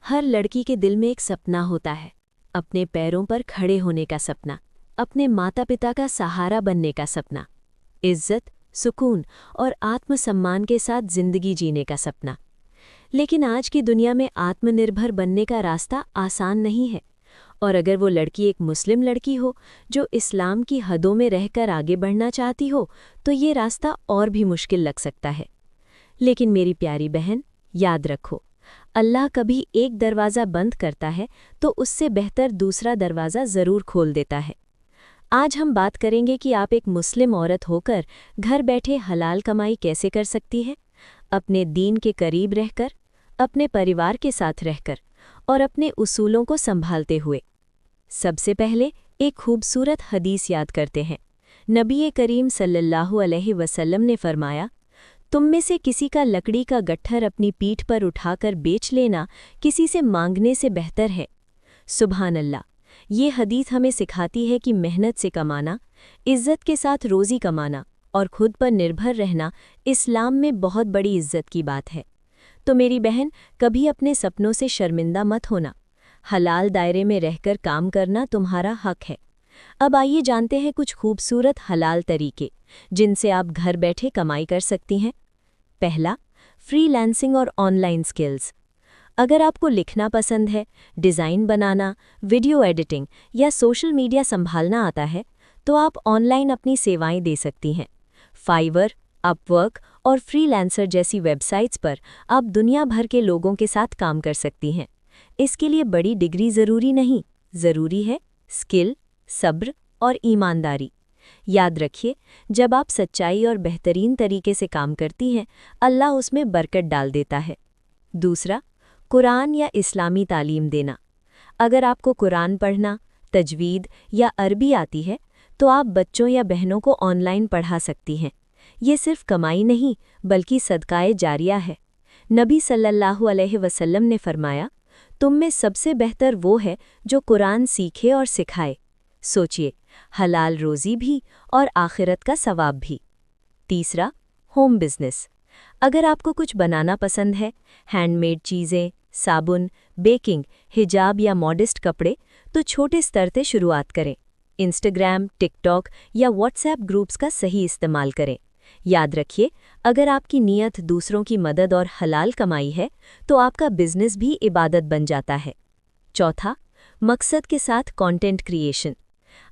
हर लड़की के दिल में एक सपना होता है, अपने पैरों पर खड़े होने का सपना, अपने माता पिता का सहारा बनने का सपना, इज्जत, सुकून और आत्मसम्मान के साथ जिंदगी जीने का सपना। लेकिन आज की दुनिया में आत्मनिर्भर बनने का रास्ता आसान नहीं है, और अगर वो लड़की एक मुस्लिम लड़की हो जो इस्लाम की हदों में रहकर आगे बढ़ना चाहती हो, तो ये रास्ता और भी मुश्किल लग सकता है। लेकिन मेरी प्यारी बहन, याद रखो, अल्लाह कभी एक दरवाज़ा बंद करता है तो उससे बेहतर दूसरा दरवाज़ा ज़रूर खोल देता है। आज हम बात करेंगे कि आप एक मुस्लिम औरत होकर घर बैठे हलाल कमाई कैसे कर सकती है, अपने दीन के करीब रहकर, अपने परिवार के साथ रहकर और अपने उसूलों को संभालते हुए। सबसे पहले एक खूबसूरत हदीस याद करते हैं। नबी करीम सल्लल्लाहु अलैहि वसल्लम ने फरमाया, तुम में से किसी का लकड़ी का गट्ठर अपनी पीठ पर उठाकर बेच लेना किसी से मांगने से बेहतर है। सुभान अल्लाह। ये हदीस हमें सिखाती है कि मेहनत से कमाना, इज्जत के साथ रोज़ी कमाना और खुद पर निर्भर रहना इस्लाम में बहुत बड़ी इज्जत की बात है। तो मेरी बहन, कभी अपने सपनों से शर्मिंदा मत होना। हलाल दायरे में रहकर काम करना तुम्हारा हक है। अब आइए जानते हैं कुछ खूबसूरत हलाल तरीके जिनसे आप घर बैठे कमाई कर सकती हैं। पहला, फ्रीलांसिंग और ऑनलाइन स्किल्स। अगर आपको लिखना पसंद है, डिज़ाइन बनाना, वीडियो एडिटिंग या सोशल मीडिया संभालना आता है, तो आप ऑनलाइन अपनी सेवाएं दे सकती हैं। फाइवर, अपवर्क और फ्रीलांसर जैसी वेबसाइट्स पर आप दुनिया भर के लोगों के साथ काम कर सकती हैं। इसके लिए बड़ी डिग्री ज़रूरी नहीं, ज़रूरी है स्किल, सब्र और ईमानदारी। याद रखिए, जब आप सच्चाई और बेहतरीन तरीके से काम करती हैं, अल्लाह उसमें बरकत डाल देता है। दूसरा, कुरान या इस्लामी तालीम देना। अगर आपको कुरान पढ़ना, तजवीद या अरबी आती है, तो आप बच्चों या बहनों को ऑनलाइन पढ़ा सकती हैं। ये सिर्फ कमाई नहीं, बल्कि सदकाए जारिया है। नबी सल्लल्लाहु अलैहि वसल्लम ने फरमाया, तुम में सबसे बेहतर वो है जो कुरान सीखे और सिखाए। सोचिए, हलाल रोज़ी भी और आखिरत का सवाब भी। तीसरा, होम बिजनेस। अगर आपको कुछ बनाना पसंद है, हैंडमेड चीज़ें, साबुन, बेकिंग, हिजाब या मॉडेस्ट कपड़े, तो छोटे स्तर से शुरुआत करें। इंस्टाग्राम, टिकटॉक या व्हाट्सएप ग्रुप्स का सही इस्तेमाल करें। याद रखिए, अगर आपकी नीयत दूसरों की मदद और हलाल कमाई है, तो आपका बिजनेस भी इबादत बन जाता है। चौथा, मकसद के साथ कंटेंट क्रिएशन।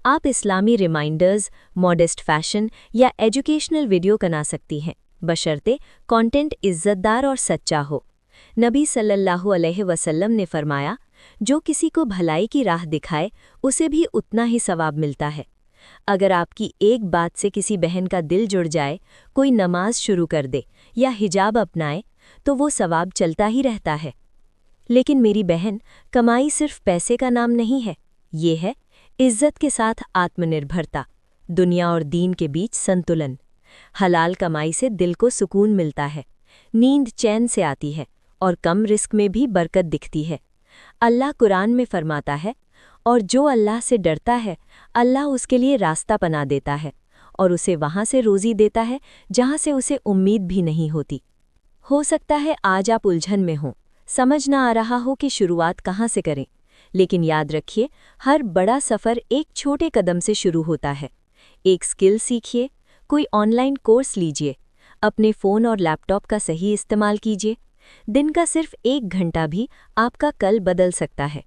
आप इस्लामी रिमाइंडर्स, मॉडेस्ट फैशन या एजुकेशनल वीडियो बना सकती हैं, बशर्ते कंटेंट इज्जतदार और सच्चा हो। नबी सल्लल्लाहु अलैहि वसल्लम ने फरमाया, जो किसी को भलाई की राह दिखाए, उसे भी उतना ही सवाब मिलता है। अगर आपकी एक बात से किसी बहन का दिल जुड़ जाए, कोई नमाज शुरू कर दे या हिजाब अपनाए, तो वो सवाब चलता ही रहता है। लेकिन मेरी बहन, कमाई सिर्फ पैसे का नाम नहीं है, ये है इज्जत के साथ आत्मनिर्भरता, दुनिया और दीन के बीच संतुलन। हलाल कमाई से दिल को सुकून मिलता है, नींद चैन से आती है और कम रिस्क में भी बरकत दिखती है। अल्लाह कुरान में फरमाता है, और जो अल्लाह से डरता है, अल्लाह उसके लिए रास्ता बना देता है और उसे वहाँ से रोज़ी देता है जहाँ से उसे उम्मीद भी नहीं होती। हो सकता है आज आप उलझन में हों, समझ ना आ रहा हो कि शुरुआत कहाँ से करें, लेकिन याद रखिए, हर बड़ा सफ़र एक छोटे कदम से शुरू होता है। एक स्किल सीखिए, कोई ऑनलाइन कोर्स लीजिए, अपने फ़ोन और लैपटॉप का सही इस्तेमाल कीजिए। दिन का सिर्फ 1 घंटा भी आपका कल बदल सकता है।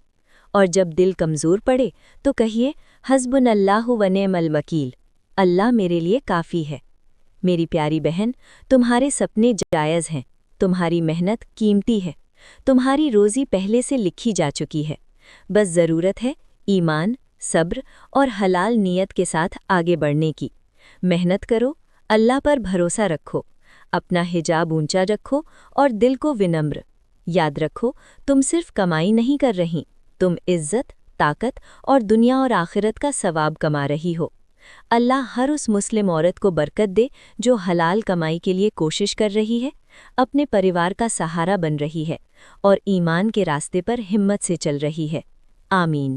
और जब दिल कमज़ोर पड़े तो कहिए, हस्बुनल्लाहु व निअमल वकील, अल्लाह मेरे लिए काफ़ी है। मेरी प्यारी बहन, तुम्हारे सपने जायज़ हैं, तुम्हारी मेहनत कीमती है, तुम्हारी रोज़ी पहले से लिखी जा चुकी है। बस ज़रूरत है ईमान, सब्र और हलाल नीयत के साथ आगे बढ़ने की। मेहनत करो, अल्लाह पर भरोसा रखो, अपना हिजाब ऊंचा रखो और दिल को विनम्र। याद रखो, तुम सिर्फ कमाई नहीं कर रही, तुम इज्जत, ताकत और दुनिया और आखिरत का सवाब कमा रही हो। अल्लाह हर उस मुस्लिम औरत को बरकत दे जो हलाल कमाई के लिए कोशिश कर रही है, अपने परिवार का सहारा बन रही है और ईमान के रास्ते पर हिम्मत से चल रही है। आमीन।